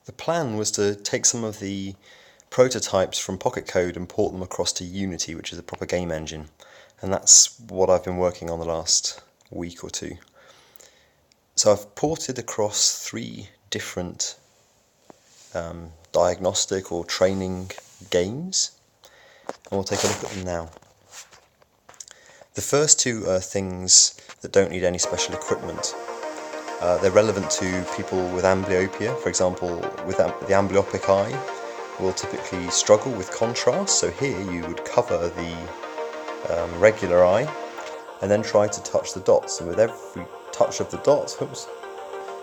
The plan was to take some of the prototypes from Pocket Code and port them across to Unity, which is a proper game engine, and that's what I've been working on the last week or two. So I've ported across 3 different diagnostic or training games, and we'll take a look at them now. The first 2 are things that don't need any special equipment. They're relevant to people with amblyopia. For example, with the amblyopic eye will typically struggle with contrast, so here you would cover the regular eye and then try to touch the dots, and with every touch of the dots,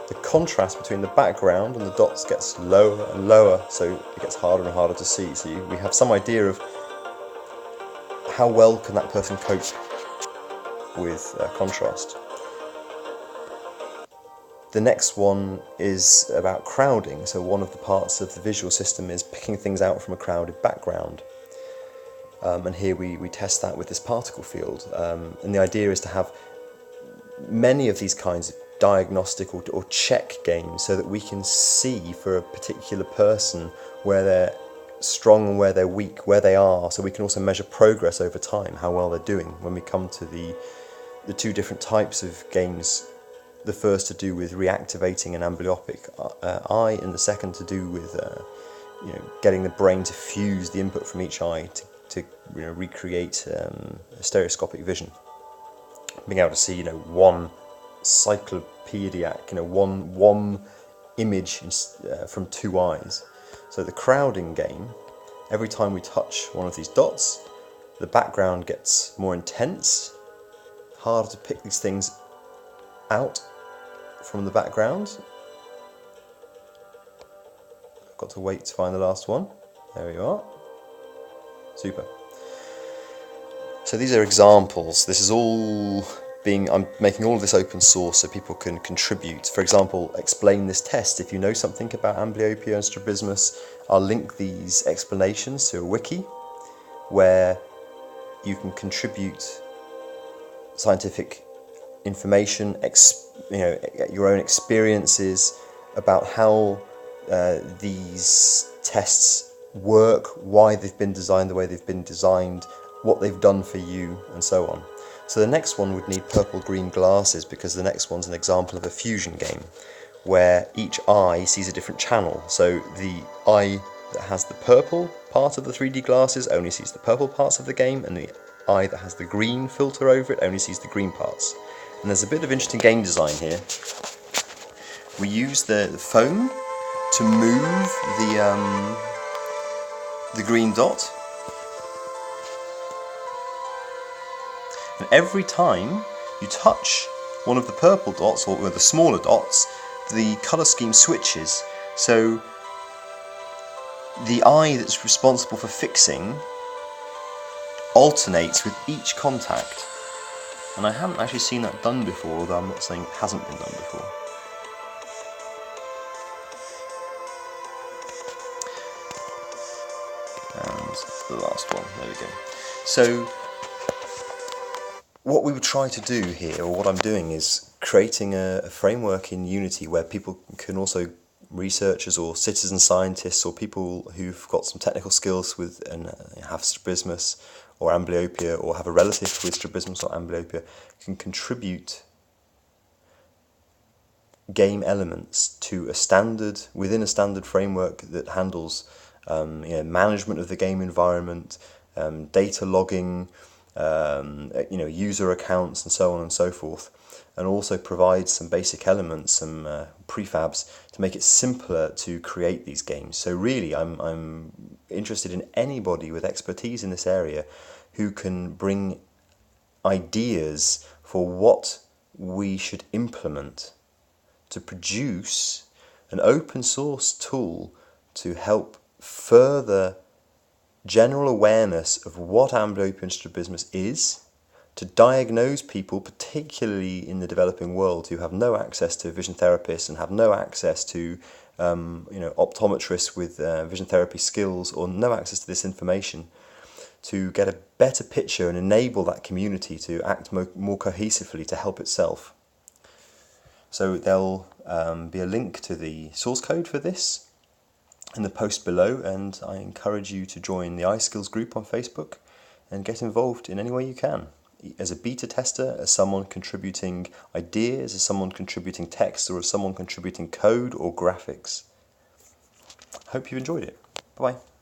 the contrast between the background and the dots gets lower and lower, so it gets harder and harder to see. So we have some idea of how well can that person cope with contrast. The next one is about crowding, so one of the parts of the visual system is picking things out from a crowded background. And here we test that with this particle field. And the idea is to have many of these kinds of diagnostic or check games so that we can see for a particular person where they're strong and where they're weak, where they are, so we can also measure progress over time, how well they're doing. When we come to the 2 different types of games, the first to do with reactivating an amblyopic eye, and the second to do with getting the brain to fuse the input from each eye to recreate stereoscopic vision, being able to see one cyclopedic, one image from 2 eyes. So the crowding game, every time we touch one of these dots, the background gets more intense, harder to pick these things out from the background. I've got to wait to find the last one. There we are. Super. So these are examples. This is all I'm making all of this open source so people can contribute. For example, explain this test. If you know something about amblyopia and strabismus, I'll link these explanations to a wiki where you can contribute scientific information, your own experiences about how these tests work, why they've been designed the way they've been designed, what they've done for you, and so on. So the next one would need purple-green glasses, because the next one's an example of a fusion game where each eye sees a different channel. So the eye that has the purple part of the 3D glasses only sees the purple parts of the game, and the eye that has the green filter over it only sees the green parts. And there's a bit of interesting game design here. We use the phone to move the green dot, and every time you touch one of the purple dots, or the smaller dots, the colour scheme switches. So the eye that's responsible for fixing alternates with each contact. And I haven't actually seen that done before, although I'm not saying it hasn't been done before. And the last one, there we go. So what we would try to do here, or what I'm doing, is creating a framework in Unity where people can also, researchers or citizen scientists or people who've got some technical skills with and have strabismus or amblyopia, or have a relative with strabismus or amblyopia, can contribute game elements to a standard, within a standard framework that handles management of the game environment, data logging, user accounts, and so on and so forth, and also provides some basic elements, some prefabs, to make it simpler to create these games. So really, I'm interested in anybody with expertise in this area who can bring ideas for what we should implement to produce an open source tool to help further general awareness of what amblyopia and strabismus is, to diagnose people, particularly in the developing world, who have no access to vision therapists and have no access to optometrists with vision therapy skills, or no access to this information, to get a better picture and enable that community to act more cohesively to help itself. So there'll be a link to the source code for this in the post below, and I encourage you to join the Eyeskills group on Facebook and get involved in any way you can. As a beta tester, as someone contributing ideas, as someone contributing text, or as someone contributing code or graphics. Hope you enjoyed it. Bye-bye.